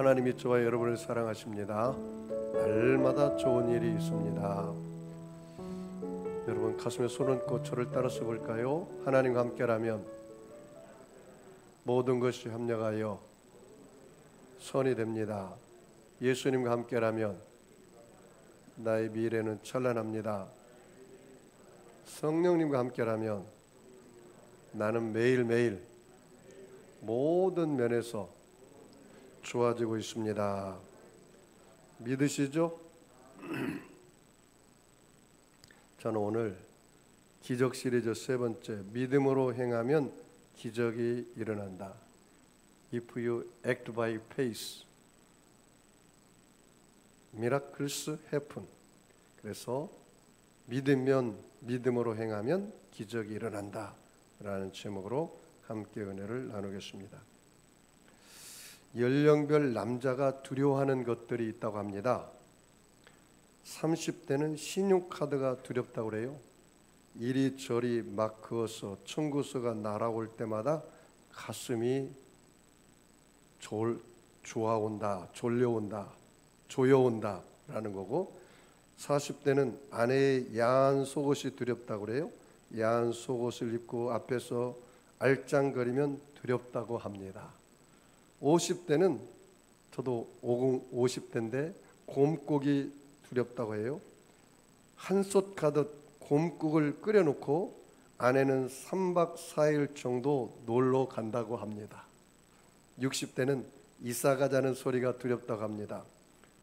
하나님이 저와 여러분을 사랑하십니다. 날마다 좋은 일이 있습니다. 여러분 가슴에 손 얹고 저를 따라서 볼까요? 하나님과 함께라면 모든 것이 합력하여 선이 됩니다. 예수님과 함께라면 나의 미래는 찬란합니다. 성령님과 함께라면 나는 매일매일 모든 면에서 좋아지고 있습니다. 믿으시죠? 저는 오늘 기적 시리즈 세 번째, 믿음으로 행하면 기적이 일어난다. If you act by faith, miracles happen. 그래서 믿으면, 믿음으로 행하면 기적이 일어난다 라는 제목으로 함께 은혜를 나누겠습니다. 연령별 남자가 두려워하는 것들이 있다고 합니다. 30대는 신용카드가 두렵다고 그래요. 이리저리 막 그어서 청구서가 날아올 때마다 가슴이 좋아온다, 졸려온다, 조여온다 라는 거고, 40대는 아내의 야한 속옷이 두렵다고 그래요. 야한 속옷을 입고 앞에서 알짱거리면 두렵다고 합니다. 50대는, 저도 50대인데 곰국이 두렵다고 해요. 한솥 가득 곰국을 끓여놓고 아내는 3박 4일 정도 놀러 간다고 합니다. 60대는 이사 가자는 소리가 두렵다고 합니다.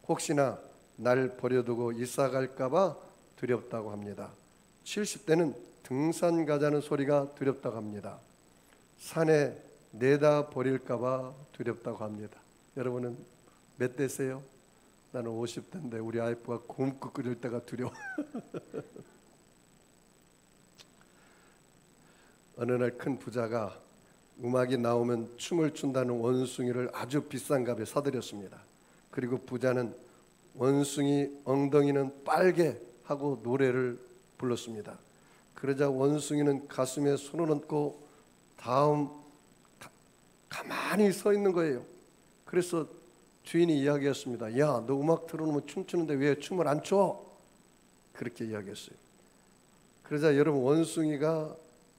혹시나 날 버려두고 이사 갈까봐 두렵다고 합니다. 70대는 등산 가자는 소리가 두렵다고 합니다. 산에 내다 버릴까봐 두렵다고 합니다. 여러분은 몇 대세요? 나는 50대인데 우리 와이프가 곰국 끓일 때가 두려워. 어느 날 큰 부자가 음악이 나오면 춤을 춘다는 원숭이를 아주 비싼 값에 사들였습니다. 그리고 부자는 원숭이 엉덩이는 빨개 하고 노래를 불렀습니다. 그러자 원숭이는 가슴에 손을 얹고 가만히 서 있는 거예요. 그래서 주인이 이야기했습니다. 야, 너 음악 틀어놓으면 춤추는데 왜 춤을 안 춰? 그렇게 이야기했어요. 그러자 여러분, 원숭이가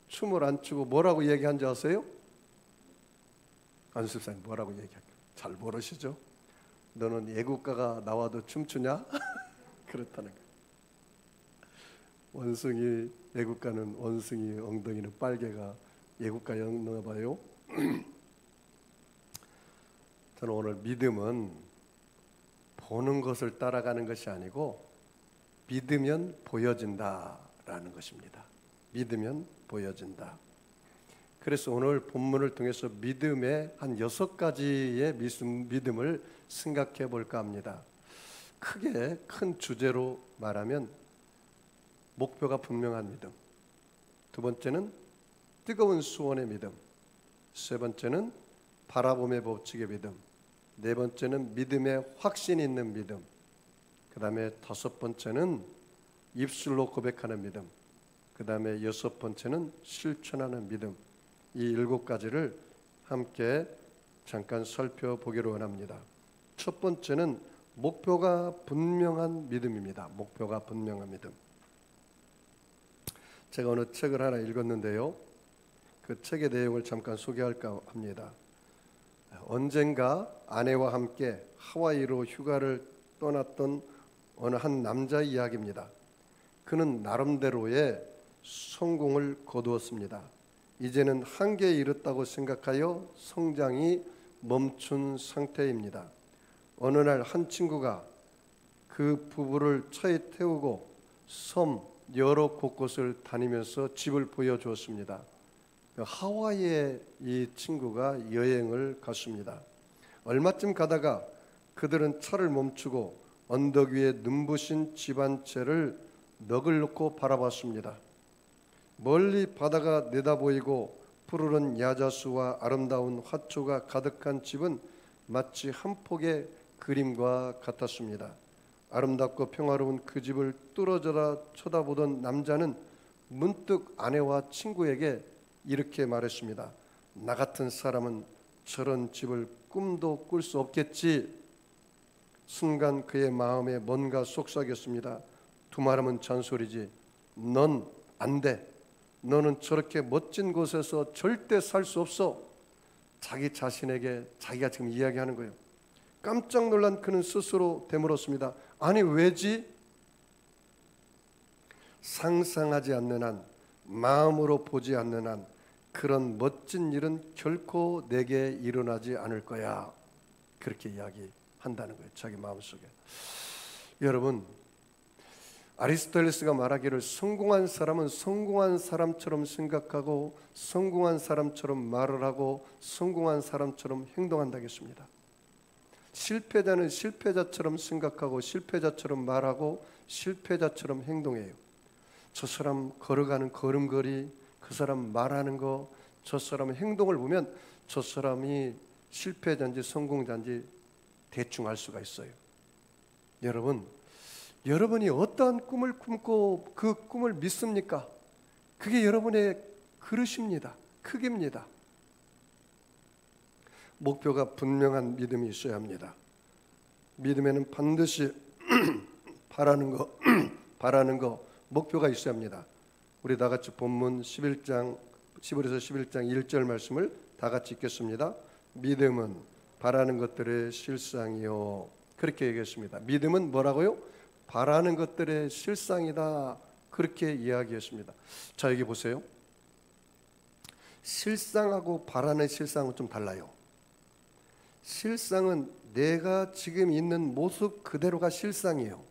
춤을 안 추고 뭐라고 얘기한지 아세요? 안수사님 뭐라고 얘기할까요? 잘 모르시죠? 너는 애국가가 나와도 춤추냐? 그렇다는 거예요. 원숭이 애국가는 원숭이 엉덩이는 빨개가 애국가였나 봐요. 저는 오늘 믿음은 보는 것을 따라가는 것이 아니고 믿으면 보여진다라는 것입니다. 믿으면 보여진다. 그래서 오늘 본문을 통해서 믿음의 한 6가지의 믿음을 생각해 볼까 합니다. 크게 큰 주제로 말하면 목표가 분명한 믿음, 두 번째는 뜨거운 수원의 믿음, 세 번째는 바라봄의 법칙의 믿음, 네 번째는 믿음의 확신이 있는 믿음, 그 다음에 다섯 번째는 입술로 고백하는 믿음, 그 다음에 여섯 번째는 실천하는 믿음. 이 7가지를 함께 잠깐 살펴보기로 원합니다. 첫 번째는 목표가 분명한 믿음입니다. 목표가 분명한 믿음. 제가 어느 책을 하나 읽었는데요, 그 책의 내용을 잠깐 소개할까 합니다. 언젠가 아내와 함께 하와이로 휴가를 떠났던 어느 한 남자의 이야기입니다. 그는 나름대로의 성공을 거두었습니다. 이제는 한계에 이르렀다고 생각하여 성장이 멈춘 상태입니다. 어느 날 한 친구가 그 부부를 차에 태우고 섬 여러 곳곳을 다니면서 집을 보여주었습니다. 하와이에 이 친구가 여행을 갔습니다. 얼마쯤 가다가 그들은 차를 멈추고 언덕 위에 눈부신 집 한 채를 넋을 놓고 바라봤습니다. 멀리 바다가 내다보이고 푸르른 야자수와 아름다운 화초가 가득한 집은 마치 한 폭의 그림과 같았습니다. 아름답고 평화로운 그 집을 뚫어져라 쳐다보던 남자는 문득 아내와 친구에게 이렇게 말했습니다. 나 같은 사람은 저런 집을 꿈도 꿀 수 없겠지. 순간 그의 마음에 뭔가 속삭였습니다. 두말하면 잔소리지. 넌 안 돼. 너는 저렇게 멋진 곳에서 절대 살 수 없어. 자기 자신에게 자기가 지금 이야기하는 거예요. 깜짝 놀란 그는 스스로 되물었습니다. 아니 왜지? 상상하지 않는 한, 마음으로 보지 않는 한 그런 멋진 일은 결코 내게 일어나지 않을 거야. 그렇게 이야기한다는 거예요. 자기 마음속에. 여러분, 아리스토텔레스가 말하기를 성공한 사람은 성공한 사람처럼 생각하고 성공한 사람처럼 말을 하고 성공한 사람처럼 행동한다고 했습니다. 실패자는 실패자처럼 생각하고 실패자처럼 말하고 실패자처럼 행동해요. 저 사람 걸어가는 걸음걸이, 그 사람 말하는 거, 저 사람의 행동을 보면 저 사람이 실패자인지 성공자인지 대충 알 수가 있어요. 여러분, 여러분이 어떠한 꿈을 꿈고 그 꿈을 믿습니까? 그게 여러분의 그릇입니다. 크기입니다. 목표가 분명한 믿음이 있어야 합니다. 믿음에는 반드시 바라는 거, 목표가 있어야 합니다. 우리 다 같이 본문 11장 10에서 11장 1절 말씀을 다 같이 읽겠습니다. 믿음은 바라는 것들의 실상이요. 그렇게 얘기했습니다. 믿음은 뭐라고요? 바라는 것들의 실상이다. 그렇게 이야기했습니다. 자, 여기 보세요. 실상하고 바라는 실상은 좀 달라요. 실상은 내가 지금 있는 모습 그대로가 실상이에요.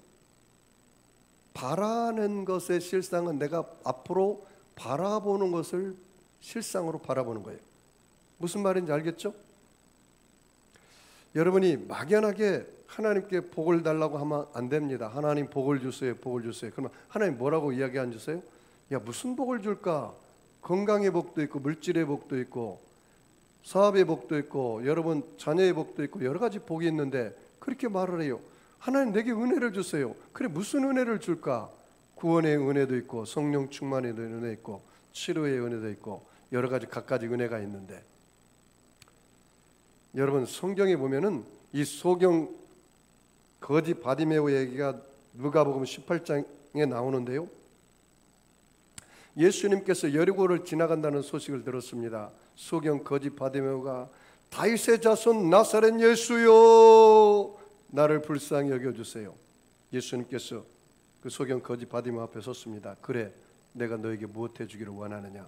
바라는 것의 실상은 내가 앞으로 바라보는 것을 실상으로 바라보는 거예요. 무슨 말인지 알겠죠? 여러분이 막연하게 하나님께 복을 달라고 하면 안 됩니다. 하나님 복을 주세요, 복을 주세요. 그러면 하나님 뭐라고 이야기 안 주세요? 야, 무슨 복을 줄까? 건강의 복도 있고 물질의 복도 있고 사업의 복도 있고 여러분 자녀의 복도 있고 여러 가지 복이 있는데 그렇게 말을 해요. 하나님 내게 은혜를 주세요. 그래, 무슨 은혜를 줄까? 구원의 은혜도 있고 성령 충만의 은혜 있고 치료의 은혜도 있고 여러 가지 각가지 은혜가 있는데, 여러분 성경에 보면은 이 소경 거지 바디메오 얘기가 누가복음 18장에 나오는데요. 예수님께서 여리고를 지나간다는 소식을 들었습니다. 소경 거지 바디메오가 다윗의 자손 나사렛 예수여 나를 불쌍히 여겨주세요. 예수님께서 그 소경 거지 바디메오 앞에 섰습니다. 그래, 내가 너에게 무엇 해주기를 원하느냐?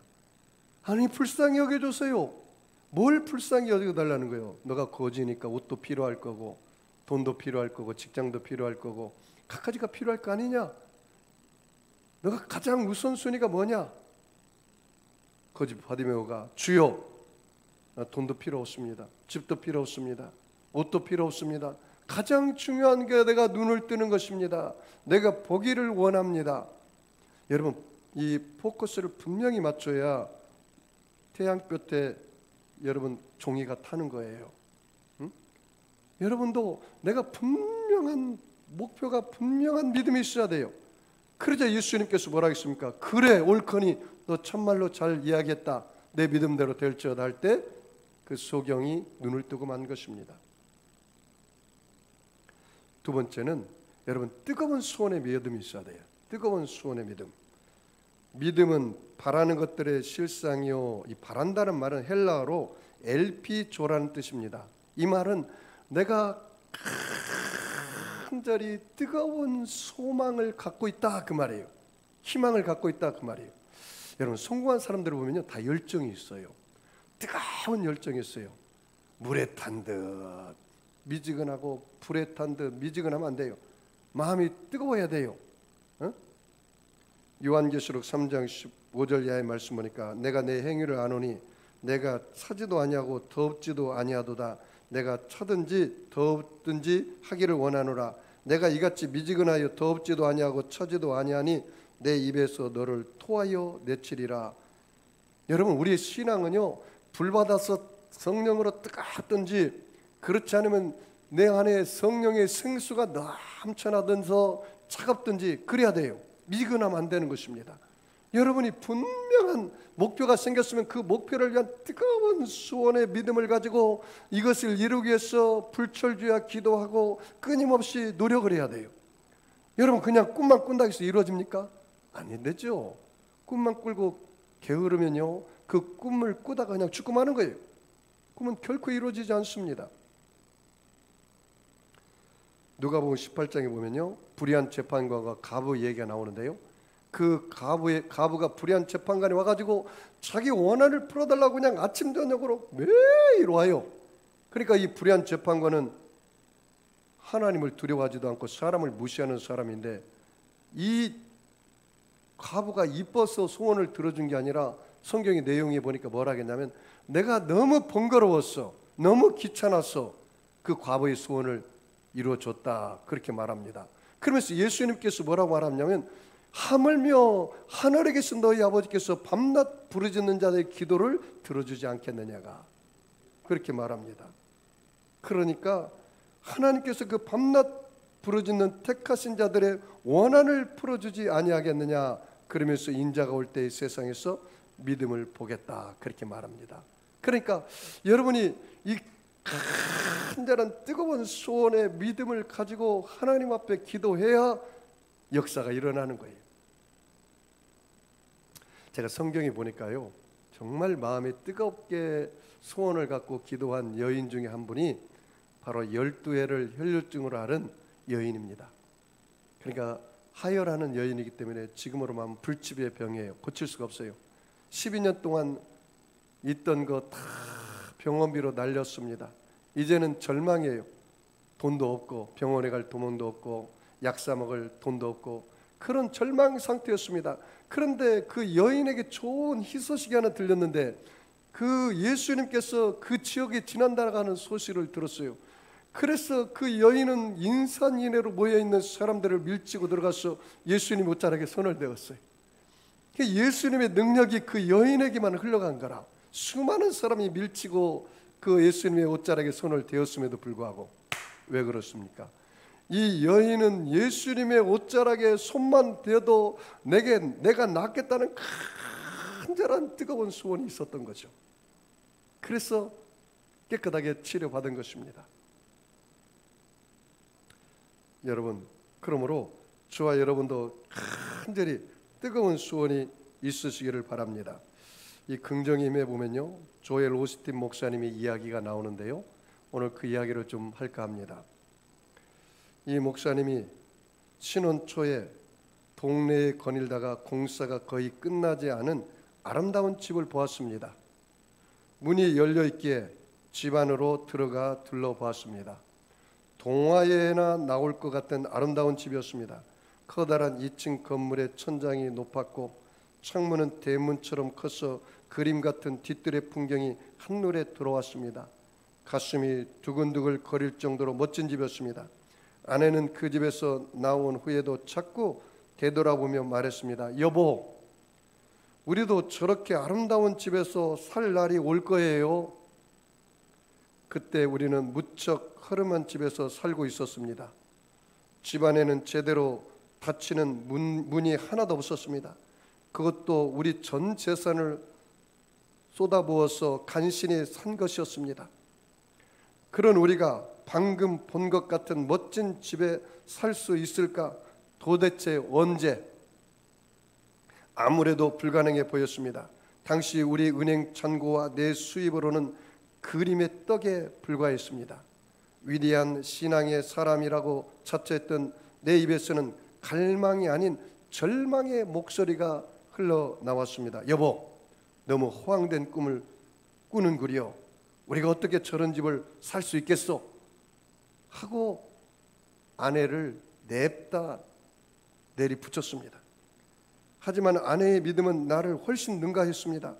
아니, 불쌍히 여겨주세요. 뭘 불쌍히 여겨달라는 거예요? 너가 거지니까 옷도 필요할 거고 돈도 필요할 거고 직장도 필요할 거고 각가지가 필요할 거 아니냐? 너가 가장 우선순위가 뭐냐? 거지 바디메오가 주여, 나 돈도 필요 없습니다. 집도 필요 없습니다. 옷도 필요 없습니다. 가장 중요한 게 내가 눈을 뜨는 것입니다. 내가 보기를 원합니다. 여러분, 이 포커스를 분명히 맞춰야 태양볕에 여러분 종이가 타는 거예요. 응? 여러분도 내가 분명한 목표가 분명한 믿음이 있어야 돼요. 그러자 예수님께서 뭐라 했습니까? 그래, 옳거니 너 참말로 잘 이야기했다. 내 믿음대로 될지어다 할 때 그 소경이 눈을 뜨고 만 것입니다. 두 번째는 여러분 뜨거운 소원의 믿음이 있어야 돼요. 뜨거운 소원의 믿음. 믿음은 바라는 것들의 실상이요. 이 바란다는 말은 헬라어로 엘피조라는 뜻입니다. 이 말은 내가 간절히 뜨거운 소망을 갖고 있다 그 말이에요. 희망을 갖고 있다 그 말이에요. 여러분 성공한 사람들을 보면요 다 열정이 있어요. 뜨거운 열정이 있어요. 물에 탄 듯 미지근하고 불에 탄 듯 미지근하면 안 돼요. 마음이 뜨거워야 돼요. 어? 요한계시록 3장 15절 이하의 말씀 보니까 내가 내 행위를 아노니 내가 차지도 아니하고 더웁지도 아니하도다. 내가 차든지 더웠든지 하기를 원하노라. 내가 이같이 미지근하여 더웁지도 아니하고 차지도 아니하니 내 입에서 너를 토하여 내치리라. 여러분 우리의 신앙은요 불받아서 성령으로 뜨겁든지 그렇지 않으면 내 안에 성령의 생수가 넘쳐나든서 차갑든지 그래야 돼요. 미지근하면 안 되는 것입니다. 여러분이 분명한 목표가 생겼으면 그 목표를 위한 뜨거운 소원의 믿음을 가지고 이것을 이루기 위해서 불철주야 기도하고 끊임없이 노력을 해야 돼요. 여러분 그냥 꿈만 꾼다고 해서 이루어집니까? 안 되죠. 꿈만 꿀고 게으르면요 그 꿈을 꾸다가 그냥 죽고 마는 거예요. 꿈은 결코 이루어지지 않습니다. 누가복음 18장에 보면요 불의한 재판관과 과부 얘기가 나오는데요, 그 과부가 불의한 재판관에 와가지고 자기 원한을 풀어달라고 그냥 아침 저녁으로 매일 와요. 그러니까 이 불의한 재판관은 하나님을 두려워하지도 않고 사람을 무시하는 사람인데, 이 과부가 이뻐서 소원을 들어준 게 아니라 성경의 내용에 보니까 뭐라 하겠냐면, 내가 너무 번거로웠어, 너무 귀찮았어, 그 과부의 소원을 이루어줬다, 그렇게 말합니다. 그러면서 예수님께서 뭐라고 말하냐면, 하물며 하늘에 계신 너희 아버지께서 밤낮 부르짖는 자들의 기도를 들어주지 않겠느냐가, 그렇게 말합니다. 그러니까 하나님께서 그 밤낮 부르짖는 택하신 자들의 원한을 풀어주지 아니하겠느냐, 그러면서 인자가 올 때 세상에서 믿음을 보겠다, 그렇게 말합니다. 그러니까 여러분이 이 간절한 뜨거운 소원의 믿음을 가지고 하나님 앞에 기도해야 역사가 일어나는 거예요. 제가 성경에 보니까요 정말 마음에 뜨겁게 소원을 갖고 기도한 여인 중에 한 분이 바로 12해를 혈류증으로 앓은 여인입니다. 그러니까 하혈하는 여인이기 때문에 지금으로 말하면 불치병의 병이에요. 고칠 수가 없어요. 12년 동안 있던 거 다 병원비로 날렸습니다. 이제는 절망이에요. 돈도 없고 병원에 갈 돈도 없고 약 사 먹을 돈도 없고 그런 절망 상태였습니다. 그런데 그 여인에게 좋은 희소식이 하나 들렸는데, 그 예수님께서 그 지역에 지난다라는 소식을 들었어요. 그래서 그 여인은 인산인해로 모여있는 사람들을 밀치고 들어가서 예수님 옷자락에 손을 대었어요. 예수님의 능력이 그 여인에게만 흘러간 거라. 수많은 사람이 밀치고 그 예수님의 옷자락에 손을 대었음에도 불구하고. 왜 그렇습니까? 이 여인은 예수님의 옷자락에 손만 대도 내가 낫겠다는 간절한 뜨거운 소원이 있었던 거죠. 그래서 깨끗하게 치료받은 것입니다. 여러분, 그러므로 저와 여러분도 간절히 뜨거운 소원이 있으시기를 바랍니다. 이 긍정의 힘에 보면요 조엘 오스틴 목사님의 이야기가 나오는데요, 오늘 그 이야기를 좀 할까 합니다. 이 목사님이 신혼 초에 동네에 거닐다가 공사가 거의 끝나지 않은 아름다운 집을 보았습니다. 문이 열려 있기에 집 안으로 들어가 둘러보았습니다. 동화에나 나올 것 같은 아름다운 집이었습니다. 커다란 2층 건물의 천장이 높았고 창문은 대문처럼 커서 그림 같은 뒤뜰의 풍경이 한눈에 들어왔습니다. 가슴이 두근두근 거릴 정도로 멋진 집이었습니다. 아내는 그 집에서 나온 후에도 자꾸 되돌아보며 말했습니다. 여보, 우리도 저렇게 아름다운 집에서 살 날이 올 거예요. 그때 우리는 무척 허름한 집에서 살고 있었습니다. 집안에는 제대로 닫히는 문이 하나도 없었습니다. 그것도 우리 전 재산을 쏟아부어서 간신히 산 것이었습니다. 그런 우리가 방금 본 것 같은 멋진 집에 살 수 있을까? 도대체 언제? 아무래도 불가능해 보였습니다. 당시 우리 은행 잔고와 내 수입으로는 그림의 떡에 불과했습니다. 위대한 신앙의 사람이라고 자처했던 내 입에서는 갈망이 아닌 절망의 목소리가 흘러나왔습니다. 여보, 너무 허황된 꿈을 꾸는구려. 우리가 어떻게 저런 집을 살 수 있겠소? 하고 아내를 냅다 내리붙였습니다. 하지만 아내의 믿음은 나를 훨씬 능가했습니다.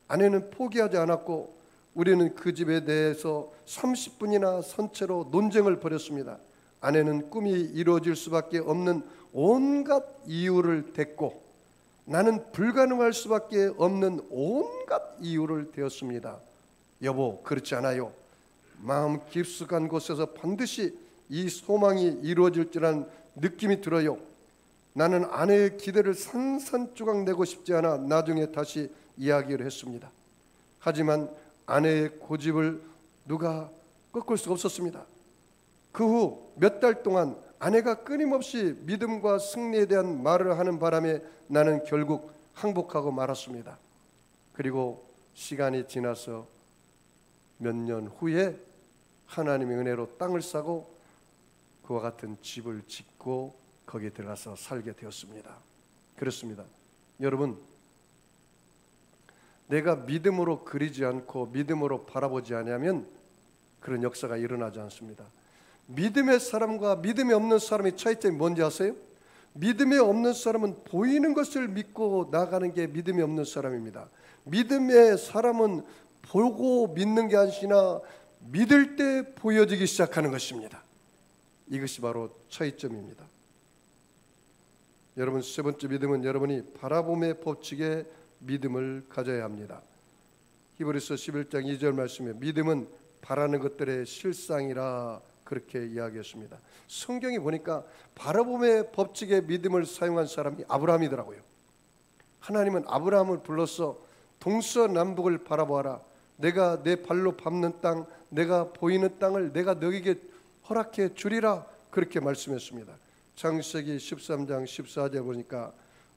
아내는 포기하지 않았고 우리는 그 집에 대해서 30분이나 선체로 논쟁을 벌였습니다. 아내는 꿈이 이루어질 수밖에 없는 온갖 이유를 댔고 나는 불가능할 수밖에 없는 온갖 이유를 대었습니다. 여보, 그렇지 않아요. 마음 깊숙한 곳에서 반드시 이 소망이 이루어질 줄한 느낌이 들어요. 나는 아내의 기대를 산산조각 내고 싶지 않아 나중에 다시 이야기를 했습니다. 하지만 아내의 고집을 누가 꺾을 수가 없었습니다. 그 후 몇 달 동안 아내가 끊임없이 믿음과 승리에 대한 말을 하는 바람에 나는 결국 항복하고 말았습니다. 그리고 시간이 지나서 몇 년 후에 하나님의 은혜로 땅을 사고 그와 같은 집을 짓고 거기에 들어가서 살게 되었습니다. 그렇습니다. 여러분, 내가 믿음으로 그리지 않고 믿음으로 바라보지 않으면 그런 역사가 일어나지 않습니다. 믿음의 사람과 믿음이 없는 사람의 차이점이 뭔지 아세요? 믿음이 없는 사람은 보이는 것을 믿고 나가는 게 믿음이 없는 사람입니다. 믿음의 사람은 보고 믿는 게 아니라 믿을 때 보여지기 시작하는 것입니다. 이것이 바로 차이점입니다. 여러분, 세 번째 믿음은 여러분이 바라봄의 법칙에 믿음을 가져야 합니다. 히브리서 11장 2절 말씀에 믿음은 바라는 것들의 실상이라 그렇게 이야기했습니다. 성경에 보니까 바라봄의 법칙에 믿음을 사용한 사람이 아브라함이더라고요. 하나님은 아브라함을 불러서 동서남북을 바라보아라. 내가 내 발로 밟는 땅, 내가 보이는 땅을 내가 너에게 허락해 주리라 그렇게 말씀했습니다. 창세기 13장 14절 보니까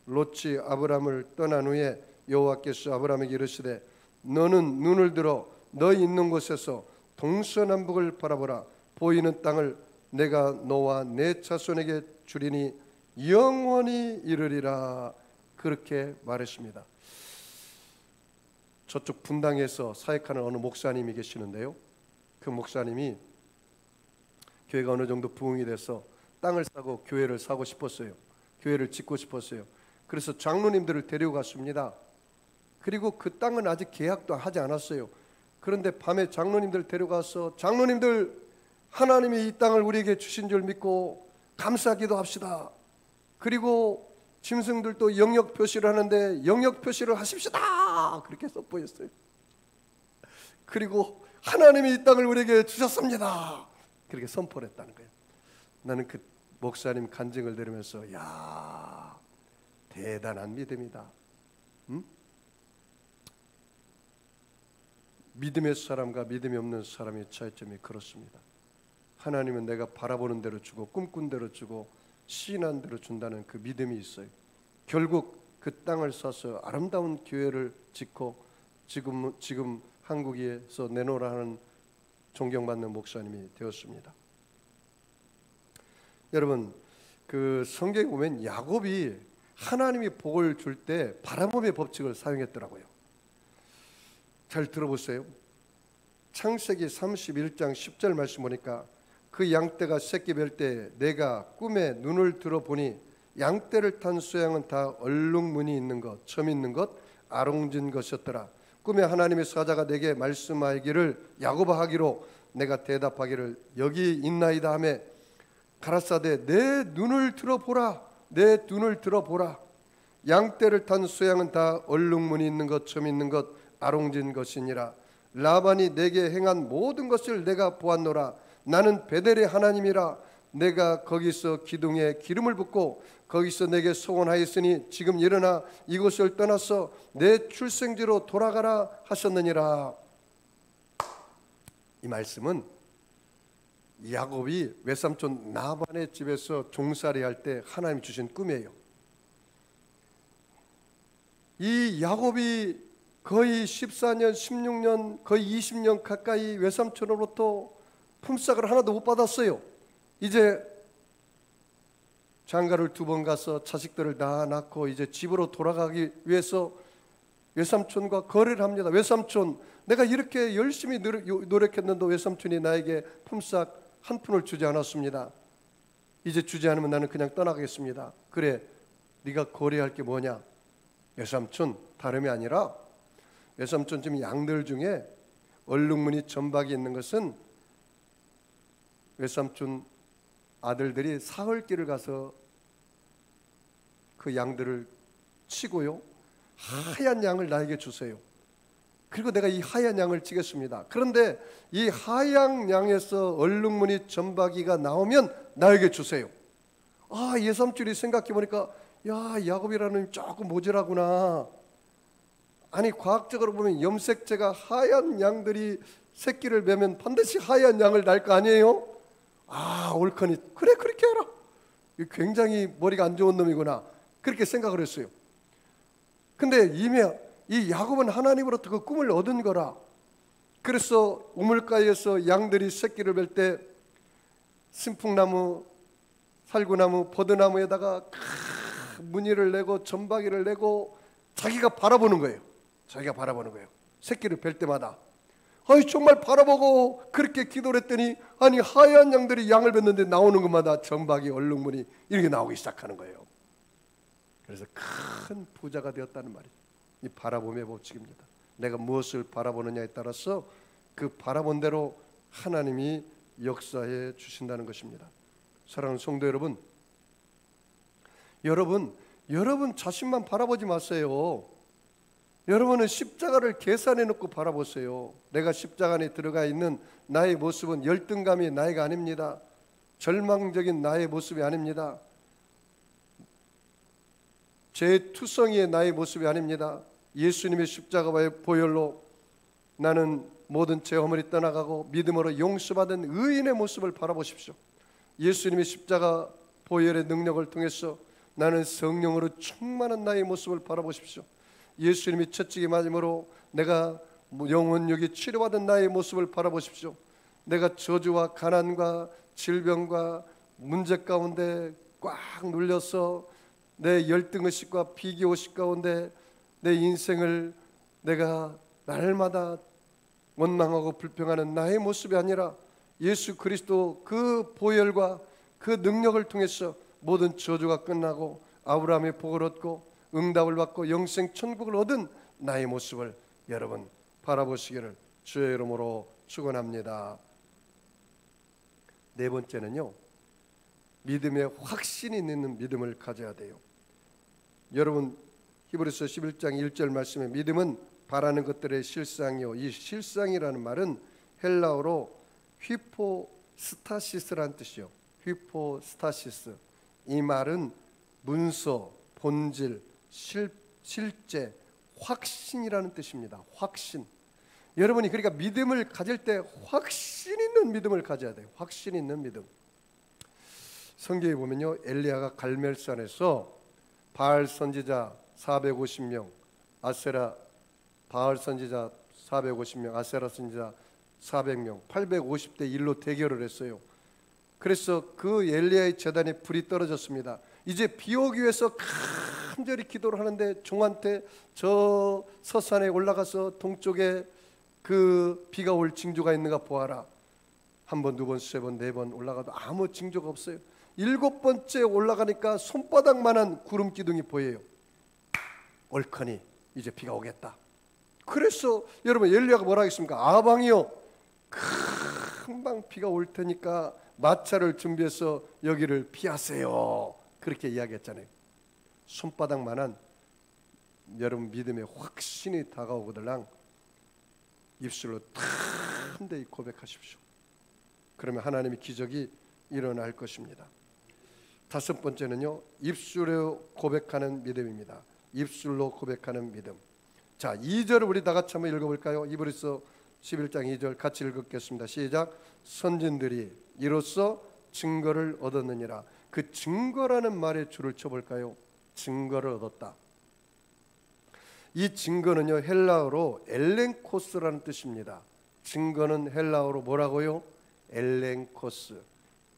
롯이 아브라함을 떠난 후에 여호와께서 아브라함에게 이르시되 너는 눈을 들어 너희 있는 곳에서 동서남북을 바라보라. 보이는 땅을 내가 너와 내 자손에게 주리니 영원히 이르리라 그렇게 말했습니다. 저쪽 분당에서 사역하는 어느 목사님이 계시는데요, 그 목사님이 교회가 어느 정도 부흥이 돼서 땅을 사고 교회를 사고 싶었어요. 교회를 짓고 싶었어요. 그래서 장로님들을 데려갔습니다. 그리고 그 땅은 아직 계약도 하지 않았어요. 그런데 밤에 장로님들 데려가서 장로님들, 하나님이 이 땅을 우리에게 주신 줄 믿고 감사기도 합시다. 그리고 짐승들도 영역 표시를 하는데 영역 표시를 하십시다. 그렇게 선포했어요. 그리고 하나님이 이 땅을 우리에게 주셨습니다. 그렇게 선포를 했다는 거예요. 나는 그 목사님 간증을 들으면서 야, 대단한 믿음이다. 믿음의 사람과 믿음이 없는 사람의 차이점이 그렇습니다. 하나님은 내가 바라보는 대로 주고 꿈꾼 대로 주고 시인한 대로 준다는 그 믿음이 있어요. 결국 그 땅을 사서 아름다운 교회를 짓고 지금 한국에서 내노라 하는 존경받는 목사님이 되었습니다. 여러분, 그 성경에 보면 야곱이 하나님이 복을 줄 때 바라봄의 법칙을 사용했더라고요. 잘 들어보세요. 창세기 31장 10절 말씀 보니까 그 양떼가 새끼 뵐 때 내가 꿈에 눈을 들어보니 양떼를 탄 수양은 다 얼룩무늬 있는 것, 점 있는 것, 아롱진 것이었더라. 꿈에 하나님의 사자가 내게 말씀하기를 야곱아 하기로 내가 대답하기를 여기 있나이다 하매 가라사대 내 눈을 들어보라. 내 눈을 들어보라. 양떼를 탄 수양은 다 얼룩무늬 있는 것, 점 있는 것, 아롱진 것이니라. 라반이 내게 행한 모든 것을 내가 보았노라. 나는 베델의 하나님이라. 내가 거기서 기둥에 기름을 붓고 거기서 내게 소원하였으니 지금 일어나 이곳을 떠나서 내 출생지로 돌아가라 하셨느니라. 이 말씀은 야곱이 외삼촌 나반의 집에서 종살이 할 때 하나님 주신 꿈이에요. 이 야곱이 거의 14년, 16년, 거의 20년 가까이 외삼촌으로부터 품삯을 하나도 못 받았어요. 이제 장가를 2번 가서 자식들을 다 낳고 이제 집으로 돌아가기 위해서 외삼촌과 거래를 합니다. 외삼촌, 내가 이렇게 열심히 노력했는데 외삼촌이 나에게 품삯 한 푼을 주지 않았습니다. 이제 주지 않으면 나는 그냥 떠나겠습니다. 그래, 네가 거래할 게 뭐냐? 외삼촌, 다름이 아니라 외삼촌 지금 양들 중에 얼룩무늬 점박이 있는 것은 외삼촌 아들들이 사흘길을 가서 그 양들을 치고요, 하얀 양을 나에게 주세요. 그리고 내가 이 하얀 양을 찌겠습니다. 그런데 이 하얀 양에서 얼룩무늬 점박이가 나오면 나에게 주세요. 예삼촌이 생각해 보니까 야곱이라는 조금 모자라구나. 아니 과학적으로 보면 염색체가 하얀 양들이 새끼를 매면 반드시 하얀 양을 낳을 거 아니에요? 옳거니 그래 그렇게 알아. 굉장히 머리가 안 좋은 놈이구나. 그렇게 생각을 했어요. 근데 이미 이 야곱은 하나님으로부터 그 꿈을 얻은 거라. 그래서 우물가에서 양들이 새끼를 뵐 때 신풍나무, 살구나무, 버드나무에다가 무늬를 내고 점박이를 내고 자기가 바라보는 거예요. 자기가 바라보는 거예요. 새끼를 뵐 때마다. 정말 바라보고 그렇게 기도를 했더니 하얀 양들이 양을 뵀는데 나오는 것마다 점박이, 얼룩무늬 이렇게 나오기 시작하는 거예요. 그래서 큰 부자가 되었다는 말이에요. 이 바라봄의 법칙입니다. 내가 무엇을 바라보느냐에 따라서 그 바라본 대로 하나님이 역사해 주신다는 것입니다. 사랑하는 성도 여러분, 여러분 자신만 바라보지 마세요. 여러분은 십자가를 계산해 놓고 바라보세요. 내가 십자가 안에 들어가 있는 나의 모습은 열등감이 나이가 아닙니다. 절망적인 나의 모습이 아닙니다. 제 투성이의 나의 모습이 아닙니다. 예수님의 십자가의 보혈로 나는 모든 죄 허물이 떠나가고 믿음으로 용서받은 의인의 모습을 바라보십시오. 예수님의 십자가 보혈의 능력을 통해서 나는 성령으로 충만한 나의 모습을 바라보십시오. 예수님이 채찍이 맞음으로 내가 영혼력이 치료받은 나의 모습을 바라보십시오. 내가 저주와 가난과 질병과 문제 가운데 꽉 눌려서 내 열등의식과 비교의식 가운데 내 인생을 내가 날마다 원망하고 불평하는 나의 모습이 아니라 예수 그리스도 그 보혈과 그 능력을 통해서 모든 저주가 끝나고 아브라함의 복을 얻고 응답을 받고 영생 천국을 얻은 나의 모습을 여러분 바라보시기를 주의 이름으로 축원합니다. 네 번째는요, 믿음에 확신이 있는 믿음을 가져야 돼요. 여러분 히브리서 11장 1절 말씀에 믿음은 바라는 것들의 실상이요, 이 실상이라는 말은 헬라어로 휘포스타시스라는 뜻이요. 휘포스타시스. 이 말은 문서, 본질, 실제, 확신이라는 뜻입니다. 확신. 여러분이 그러니까 믿음을 가질 때 확신 있는 믿음을 가져야 돼요. 확신 있는 믿음. 성경에 보면요, 엘리야가 갈멜산에서 바알 선지자 450명, 바알 선지자 450명, 아세라 선지자 400명, 850대 1로 대결을 했어요. 그래서 그 엘리야의 제단에 불이 떨어졌습니다. 이제 비 오기 위해서 간절히 기도를 하는데 종한테 저 서산에 올라가서 동쪽에 그 비가 올 징조가 있는가 보아라. 한 번, 두 번, 세 번, 네 번 올라가도 아무 징조가 없어요. 7번째 올라가니까 손바닥만한 구름 기둥이 보여요. 옳거니 이제 비가 오겠다. 그래서 여러분 엘리야가 뭐라 하겠습니까? 아방이요, 금방 비가 올 테니까 마차를 준비해서 여기를 피하세요. 그렇게 이야기했잖아요. 손바닥만한 여러분 믿음의 확신이 다가오거들랑 입술로 담대히 고백하십시오. 그러면 하나님의 기적이 일어날 것입니다. 다섯 번째는요, 입술로 고백하는 믿음입니다. 입술로 고백하는 믿음. 자, 2절을 우리 다 같이 한번 읽어볼까요? 히브리서 11장 2절 같이 읽겠습니다. 시작. 선진들이 이로써 증거를 얻었느니라. 그 증거라는 말에 줄을 쳐볼까요? 증거를 얻었다. 이 증거는요, 헬라어로 엘렌코스라는 뜻입니다. 증거는 헬라어로 뭐라고요? 엘렌코스.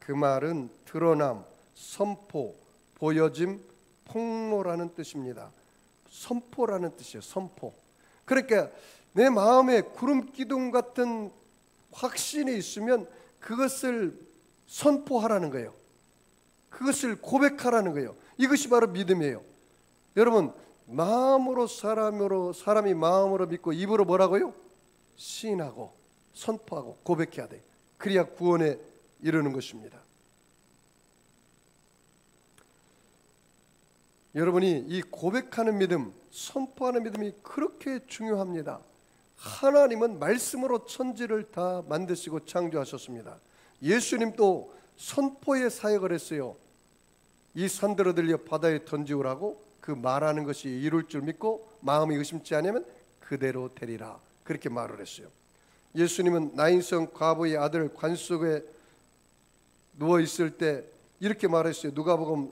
그 말은 드러남, 선포, 보여짐, 폭로라는 뜻입니다. 선포라는 뜻이에요. 선포. 그러니까 내 마음에 구름 기둥 같은 확신이 있으면 그것을 선포하라는 거예요. 그것을 고백하라는 거예요. 이것이 바로 믿음이에요. 여러분, 마음으로 사람이 마음으로 믿고 입으로 뭐라고요? 시인하고 선포하고 고백해야 돼. 그래야 구원에 이르는 것입니다. 여러분이 이 고백하는 믿음, 선포하는 믿음이 그렇게 중요합니다. 하나님은 말씀으로 천지를 다 만드시고 창조하셨습니다. 예수님도 선포의 사역을 했어요. 이 산들어 들려 바다에 던지우라고 그 말하는 것이 이룰 줄 믿고 마음이 의심치 않으면 그대로 되리라. 그렇게 말을 했어요. 예수님은 나인성 과부의 아들 관 속에 누워 있을 때 이렇게 말했어요. 누가복음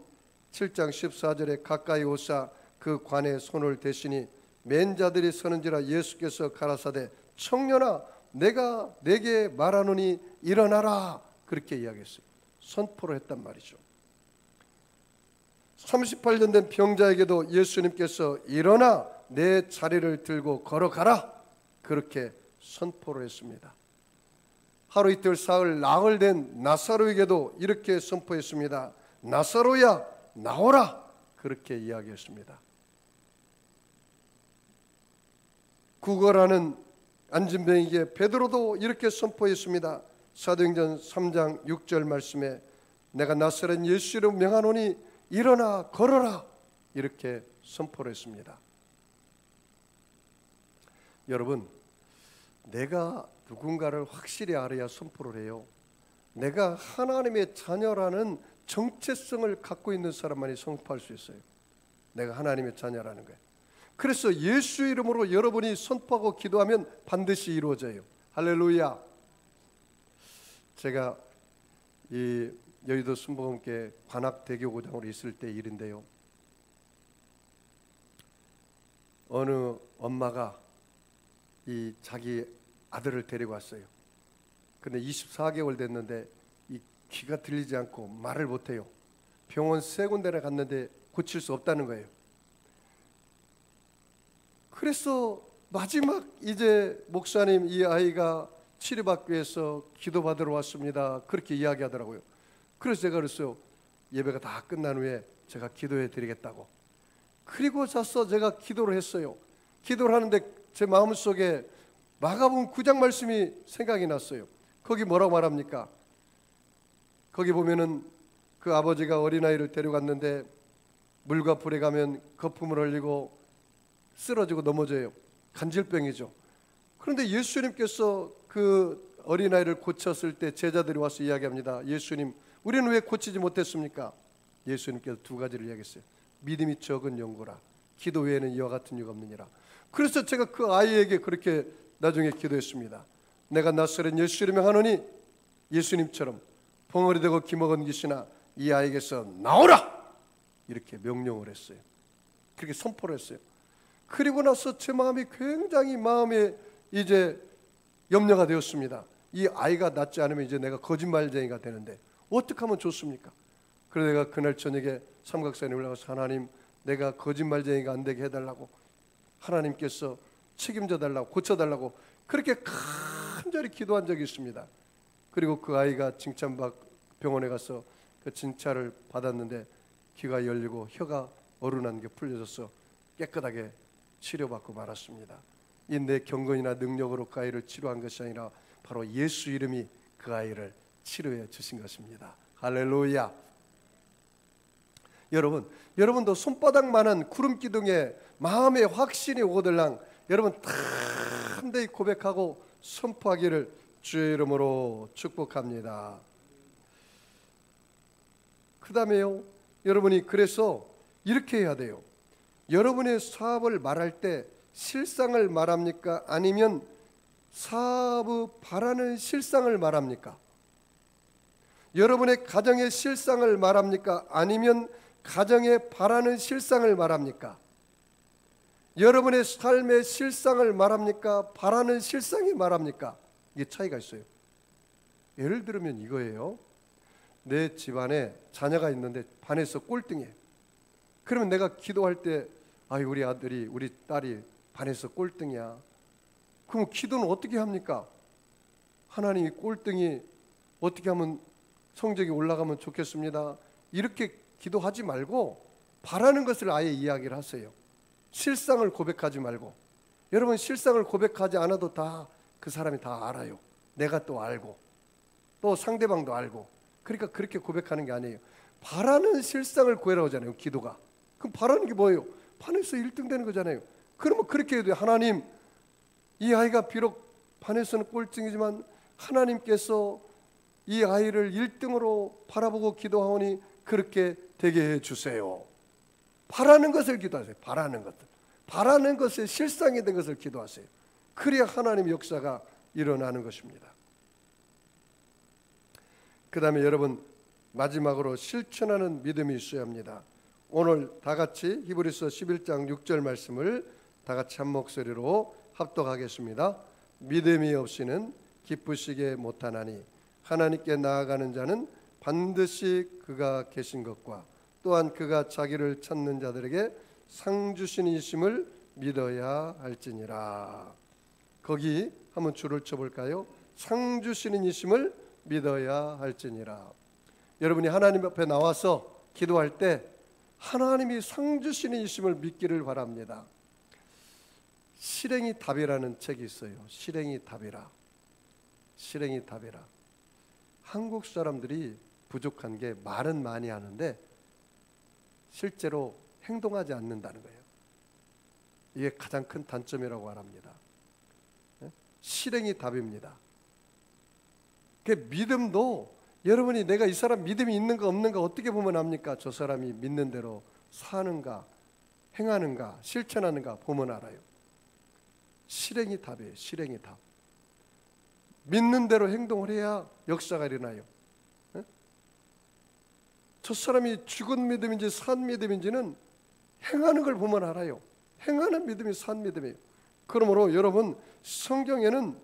7장 14절에 가까이 오사 그 관에 손을 대시니 맨 자들이 서는지라 예수께서 가라사대 청년아 내가 내게 말하노니 일어나라. 그렇게 이야기했어요. 선포를 했단 말이죠. 38년 된 병자에게도 예수님께서 일어나 내 자리를 들고 걸어가라. 그렇게 선포를 했습니다. 하루 이틀 사흘 나흘 된 나사로에게도 이렇게 선포했습니다. 나사로야 나오라. 그렇게 이야기했습니다. 구걸하는 안진뱅이에게 베드로도 이렇게 선포했습니다. 사도행전 3장 6절 말씀에 내가 나사렛 예수 이름 명하노니 일어나 걸어라. 이렇게 선포를 했습니다. 여러분, 내가 누군가를 확실히 알아야 선포를 해요. 내가 하나님의 자녀라는 정체성을 갖고 있는 사람만이 선포할 수 있어요. 내가 하나님의 자녀라는 거예요. 그래서 예수 이름으로 여러분이 선포하고 기도하면 반드시 이루어져요. 할렐루야. 제가 이 여의도 순복음교회 관악대교구장으로 있을 때 일인데요. 어느 엄마가 이 자기 아들을 데리고 왔어요. 근데 24개월 됐는데 이 귀가 들리지 않고 말을 못해요. 병원 3군데나 갔는데 고칠 수 없다는 거예요. 그래서 마지막 이제 목사님 이 아이가 치료받기 위해서 기도받으러 왔습니다. 그렇게 이야기하더라고요. 그래서 제가 그랬어요. 예배가 다 끝난 후에 제가 기도해 드리겠다고. 그리고 자서 제가 기도를 했어요. 기도를 하는데 제 마음속에 마가복음 9장 말씀이 생각이 났어요. 거기 뭐라고 말합니까? 거기 보면은 그 아버지가 어린아이를 데려갔는데 물과 불에 가면 거품을 흘리고 쓰러지고 넘어져요. 간질병이죠. 그런데 예수님께서 그 어린아이를 고쳤을 때 제자들이 와서 이야기합니다. 예수님, 우리는 왜 고치지 못했습니까? 예수님께서 2가지를 이야기했어요. 믿음이 적은 영구라. 기도 외에는 이와 같은 이유가 없느니라. 그래서 제가 그 아이에게 그렇게 나중에 기도했습니다. 내가 나사렛 예수 이름에 하노니 예수님처럼 벙어리 되고 기먹은 귀신아 이 아이에게서 나오라. 이렇게 명령을 했어요. 그렇게 선포를 했어요. 그리고 나서 제 마음이 굉장히 마음에 이제 염려가 되었습니다. 이 아이가 낫지 않으면 이제 내가 거짓말쟁이가 되는데 어떻게 하면 좋습니까? 그래서 내가 그날 저녁에 삼각산에 올라가서 하나님 내가 거짓말쟁이가 안 되게 해달라고 하나님께서 책임져 달라고 고쳐달라고 그렇게 간절히 기도한 적이 있습니다. 그리고 그 아이가 칭찬받 병원에 가서 그 칭찬을 받았는데 귀가 열리고 혀가 어른한 게 풀려져서 깨끗하게 치료받고 말았습니다. 이 내 경건이나 능력으로 그 아이를 치료한 것이 아니라 바로 예수 이름이 그 아이를 치료해 주신 것입니다. 할렐루야. 여러분도 손바닥만한 구름 기둥에 마음의 확신이 오거들랑 여러분 담대히 고백하고 선포하기를 주의 이름으로 축복합니다. 그 다음에요, 여러분이 그래서 이렇게 해야 돼요. 여러분의 사업을 말할 때 실상을 말합니까? 아니면 사업의 바라는 실상을 말합니까? 여러분의 가정의 실상을 말합니까? 아니면 가정의 바라는 실상을 말합니까? 여러분의 삶의 실상을 말합니까? 바라는 실상이 말합니까? 이게 차이가 있어요. 예를 들면 이거예요. 내 집안에 자녀가 있는데 반에서 꼴등이에요. 그러면 내가 기도할 때 아이 우리 아들이 우리 딸이 반에서 꼴등이야. 그럼 기도는 어떻게 합니까? 하나님이 꼴등이 어떻게 하면 성적이 올라가면 좋겠습니다. 이렇게 기도하지 말고 바라는 것을 아예 이야기를 하세요. 실상을 고백하지 말고. 여러분 실상을 고백하지 않아도 다 그 사람이 다 알아요. 내가 또 알고 또 상대방도 알고. 그러니까 그렇게 고백하는 게 아니에요. 바라는 실상을 구해라고 하잖아요. 기도가. 그럼 바라는 게 뭐예요? 반에서 1등 되는 거잖아요. 그러면 그렇게 해도 돼요. 하나님 이 아이가 비록 반에서는 꼴등이지만 하나님께서 이 아이를 1등으로 바라보고 기도하오니 그렇게 되게 해주세요. 바라는 것을 기도하세요. 바라는 것들. 바라는 것에 실상이 된 것을 기도하세요. 그래야 하나님의 역사가 일어나는 것입니다. 그 다음에 여러분, 마지막으로 실천하는 믿음이 있어야 합니다. 오늘 다 같이 히브리서 11장 6절 말씀을 다 같이 한 목소리로 합독하겠습니다. 믿음이 없이는 기쁘시게 못하나니 하나님께 나아가는 자는 반드시 그가 계신 것과 또한 그가 자기를 찾는 자들에게 상 주시니심을 믿어야 할지니라. 거기 한번 줄을 쳐볼까요? 상 주시니심을 믿어야 할지니라. 여러분이 하나님 앞에 나와서 기도할 때 하나님이 상 주시니심을 믿기를 바랍니다. 실행이 답이라는 책이 있어요. 실행이 답이라. 실행이 답이라. 한국 사람들이 부족한 게 말은 많이 하는데 실제로 행동하지 않는다는 거예요. 이게 가장 큰 단점이라고 말합니다. 실행이 답입니다. 그 믿음도 여러분이 내가 이 사람 믿음이 있는가 없는가 어떻게 보면 압니까? 저 사람이 믿는 대로 사는가, 행하는가, 실천하는가 보면 알아요. 실행이 답이에요. 실행이 답. 믿는 대로 행동을 해야 역사가 일어나요. 저 사람이 죽은 믿음인지 산 믿음인지는 행하는 걸 보면 알아요. 행하는 믿음이 산 믿음이에요. 그러므로 여러분, 성경에는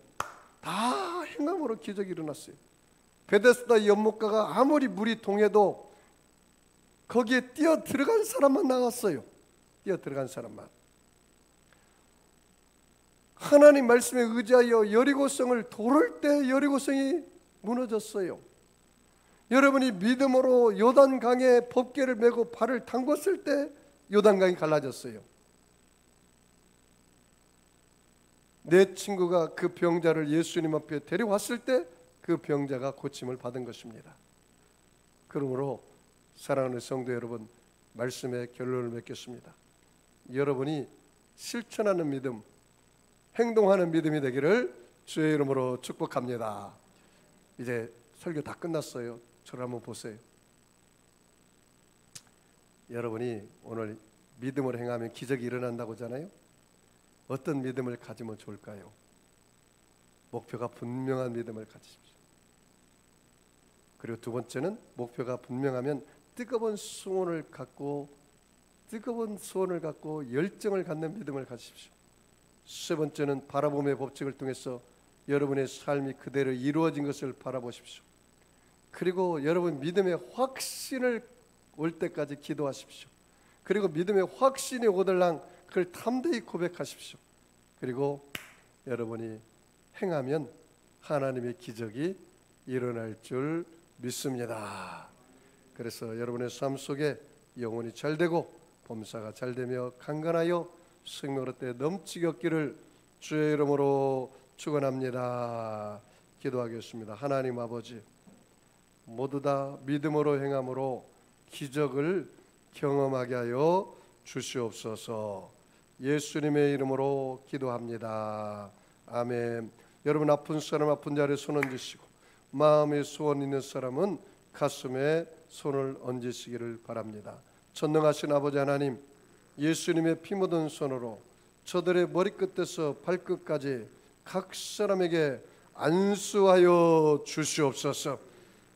다 행함으로 기적이 일어났어요. 베데스다 연못가가 아무리 물이 동해도 거기에 뛰어 들어간 사람만 나왔어요. 뛰어 들어간 사람만. 하나님 말씀에 의지하여 여리고성을 도를 때 여리고성이 무너졌어요. 여러분이 믿음으로 요단강에 법궤를 메고 발을 담궜을 때 요단강이 갈라졌어요. 내 친구가 그 병자를 예수님 앞에 데려왔을 때 그 병자가 고침을 받은 것입니다. 그러므로 사랑하는 성도 여러분, 말씀의 결론을 맺겠습니다. 여러분이 실천하는 믿음, 행동하는 믿음이 되기를 주의 이름으로 축복합니다. 이제 설교 다 끝났어요. 저를 한번 보세요. 여러분이 오늘 믿음으로 행하면 기적이 일어난다고 하잖아요. 어떤 믿음을 가지면 좋을까요? 목표가 분명한 믿음을 가지십시오. 그리고 두 번째는 목표가 분명하면 뜨거운 소원을 갖고 열정을 갖는 믿음을 가지십시오. 세 번째는 바라봄의 법칙을 통해서 여러분의 삶이 그대로 이루어진 것을 바라보십시오. 그리고 여러분 믿음의 확신을 올 때까지 기도하십시오. 그리고 믿음의 확신이 오들랑 그걸 담대히 고백하십시오. 그리고 여러분이 행하면 하나님의 기적이 일어날 줄 믿습니다. 그래서 여러분의 삶 속에 영혼이 잘되고 범사가 잘되며 강건하여 생명으로 때 넘치게 얻기를 주의 이름으로 축원합니다. 기도하겠습니다. 하나님 아버지, 모두 다 믿음으로 행함으로 기적을 경험하게 하여 주시옵소서. 예수님의 이름으로 기도합니다. 아멘. 여러분, 아픈 사람 아픈 자리에 손 얹으시고 마음에 소원 있는 사람은 가슴에 손을 얹으시기를 바랍니다. 전능하신 아버지 하나님, 예수님의 피 묻은 손으로 저들의 머리끝에서 발끝까지 각 사람에게 안수하여 주시옵소서.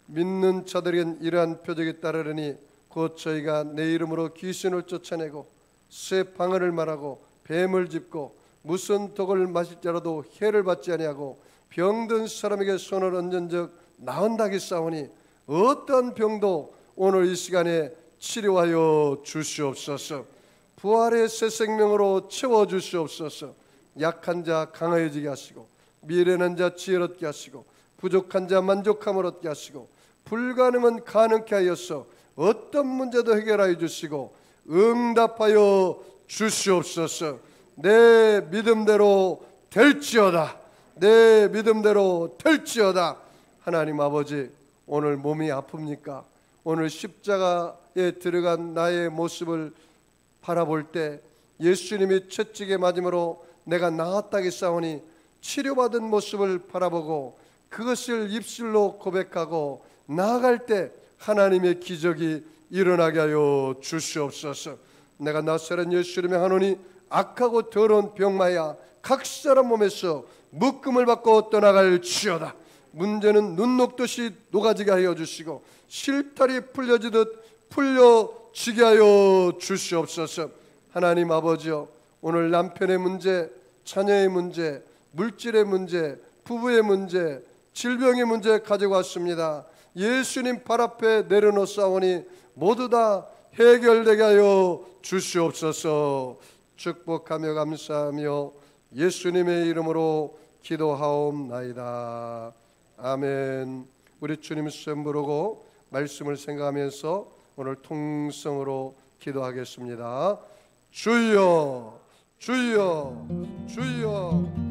믿는 자들에겐 이러한 표적이 따르려니 곧 저희가 내 이름으로 귀신을 쫓아내고 새 방언을 말하고 뱀을 짚고 무슨 독을 마실지라도 해를 받지 아니하고 병든 사람에게 손을 얹은 적 나은다기 싸우니 어떠한 병도 오늘 이 시간에 치료하여 주시옵소서. 부활의 새 생명으로 채워주시옵소서. 약한 자 강하여지게 하시고 미련한 자 지혜롭게 하시고 부족한 자 만족함을 얻게 하시고 불가능은 가능케 하여서 어떤 문제도 해결하여 주시고 응답하여 주시옵소서. 내 믿음대로 될지어다. 내 믿음대로 될지어다. 하나님 아버지, 오늘 몸이 아픕니까? 오늘 십자가에 들어간 나의 모습을 바라볼 때 예수님이 채찍에 맞음으로 내가 나았다기 싸우니 치료받은 모습을 바라보고 그것을 입술로 고백하고 나아갈 때 하나님의 기적이 일어나게 하여 주시옵소서. 내가 나사렛 예수 이름에 하노니 악하고 더러운 병마야 각 사람 몸에서 묶음을 받고 떠나갈지어다. 문제는 눈 녹듯이 녹아지게 하여 주시고 실타리 풀려지듯 풀려지게 하여 주시옵소서. 하나님 아버지여, 오늘 남편의 문제, 자녀의 문제, 물질의 문제, 부부의 문제, 질병의 문제 가지고 왔습니다. 예수님 발 앞에 내려놓사오니 모두 다 해결되게 하여 주시옵소서. 축복하며 감사하며 예수님의 이름으로 기도하옵나이다. 아멘. 우리 주님 시험 부르고 말씀을 생각하면서 오늘 통성으로 기도하겠습니다. 주여, 주여, 주여.